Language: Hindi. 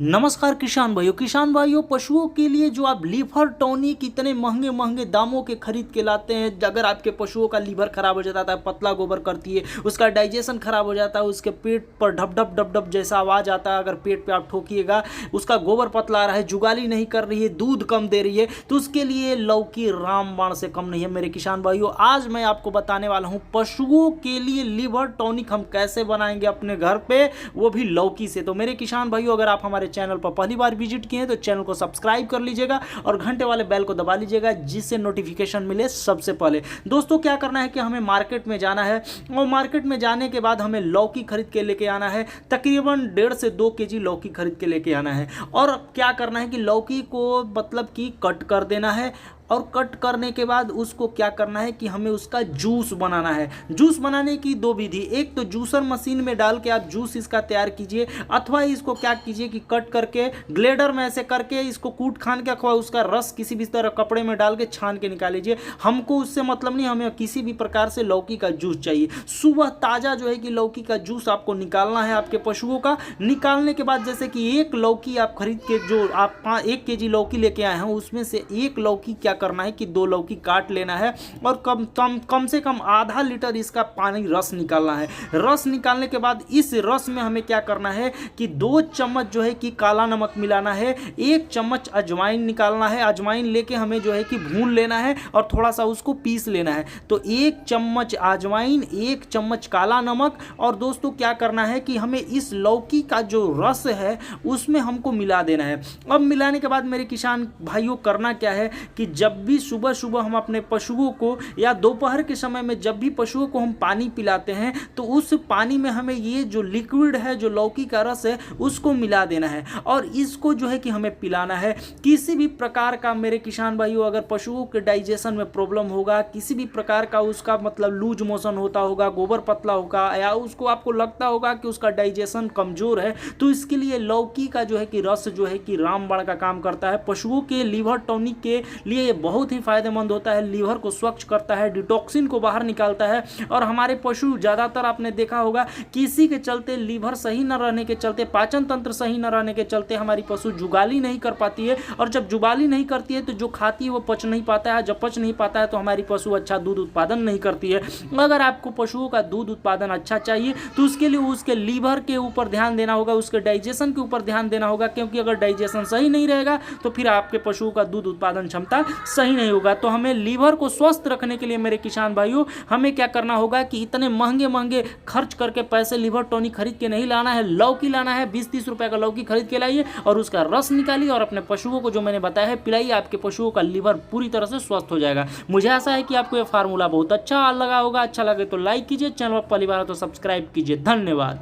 नमस्कार किसान भाइयों पशुओं के लिए जो आप लीवर टॉनिक इतने महंगे महंगे दामों के खरीद के लाते हैं। अगर आपके पशुओं का लीवर खराब हो जाता है, पतला गोबर करती है, उसका डाइजेशन खराब हो जाता है, उसके पेट पर ढप ढप ढप ढप जैसा आवाज़ आता है, अगर पेट पे आप ठोकिएगा, उसका गोबर पतला आ रहा है, जुगाली नहीं कर रही है, दूध कम दे रही है, तो उसके लिए लौकी रामबाण से कम नहीं है। मेरे किसान भाइयों, आज मैं आपको बताने वाला हूँ पशुओं के लिए लीवर टॉनिक हम कैसे बनाएंगे अपने घर पे, वो भी लौकी से। तो मेरे किसान भाइयों, अगर आप हमारे चैनल पर पहली बार विजिट किए हैं तो चैनल को सब्सक्राइब कर लीजिएगा और घंटे वाले बेल को दबा लीजिएगा, जिससे नोटिफिकेशन मिले सबसे पहले। दोस्तों, क्या करना है कि हमें मार्केट में जाना है और मार्केट में जाने के बाद हमें लौकी खरीद के लेके आना है। तकरीबन 1.5 से 2 केजी लौकी खरीद के लेके आना है। और क्या करना है कि लौकी को मतलब कि कट कर देना है और कट करने के बाद उसको क्या करना है कि हमें उसका जूस बनाना है। जूस बनाने की दो विधि, एक तो जूसर मशीन में डाल के आप जूस इसका तैयार कीजिए, अथवा इसको क्या कीजिए कि कट करके ग्लेडर में ऐसे करके इसको कूट खान के, अथवा उसका रस किसी भी तरह कपड़े में डाल के छान के निकाल लीजिए। हमको उससे मतलब नहीं, हमें किसी भी प्रकार से लौकी का जूस चाहिए। सुबह ताज़ा जो है कि लौकी का जूस आपको निकालना है आपके पशुओं का। निकालने के बाद जैसे कि एक लौकी आप खरीद के, जो आप 1 केजी लौकी लेके आए हैं, उसमें से एक लौकी क्या करना है कि 2 लौकी काट लेना है और कम से कम आधा लीटर इसका पानी रस निकालना है। रस निकालने के बाद इस रस में हमें क्या करना है कि 2 चम्मच जो है कि काला नमक मिलाना है, 1 चम्मच अजवाइन निकालना है। अजवाइन लेके हमें जो है कि भून लेना है और थोड़ा सा उसको पीस लेना है। तो 1 चम्मच अजवाइन, 1 चम्मच काला नमक। और दोस्तों, क्या करना है कि हमें इस लौकी का जो रस है उसमें हमको मिला देना है। अब मिलाने के बाद मेरे किसान भाइयों, करना क्या है कि जब भी सुबह सुबह हम अपने पशुओं को, या दोपहर के समय में जब भी पशुओं को हम पानी पिलाते हैं, तो उस पानी में हमें ये जो लिक्विड है, जो लौकी का रस है, उसको मिला देना है और इसको जो है कि हमें पिलाना है। किसी भी प्रकार का मेरे किसान भाइयों, अगर पशुओं के डाइजेशन में प्रॉब्लम होगा, किसी भी प्रकार का उसका मतलब लूज मोशन होता होगा, गोबर पतला होगा, या उसको आपको लगता होगा कि उसका डाइजेशन कमजोर है, तो इसके लिए लौकी का जो है कि रस जो है कि रामबाण का काम करता है। पशुओं के लीवर टॉनिक के लिए ये बहुत ही फायदेमंद होता है। लीवर को स्वच्छ करता है, डिटॉक्सिन को बाहर निकालता है। और हमारे पशु ज़्यादातर आपने देखा होगा किसी के चलते, लीवर सही न रहने के चलते, पाचन तंत्र सही न रहने के चलते हमारी पशु जुगाली नहीं कर पाती है। और जब जुगाली नहीं करती है तो जो खाती है वो पच नहीं पाता है। जब पच नहीं पाता है तो हमारी पशु अच्छा दूध उत्पादन नहीं करती है। अगर आपको पशुओं का दूध उत्पादन अच्छा चाहिए तो उसके लिए उसके लीवर के ऊपर ध्यान देना होगा, उसके डाइजेशन के ऊपर ध्यान देना होगा, क्योंकि अगर डाइजेशन सही नहीं रहेगा तो फिर आपके पशुओं का दूध उत्पादन क्षमता सही नहीं होगा। तो हमें लीवर को स्वस्थ रखने के लिए मेरे किसान भाइयों, हमें क्या करना होगा कि इतने महंगे महंगे खर्च करके पैसे लीवर टॉनिक खरीद के नहीं लाना है। लौकी लाना है, 20-30 रुपए का लौकी खरीद के लाइए और उसका रस निकालिए और अपने पशुओं को, जो मैंने बताया है, पिलाइए। आपके पशुओं का लीवर पूरी तरह से स्वस्थ हो जाएगा। मुझे आशा है कि आपको यह फार्मूला बहुत अच्छा लगा होगा। अच्छा लगे तो लाइक कीजिए, चैनल पर पहली बार तो सब्सक्राइब कीजिए। धन्यवाद।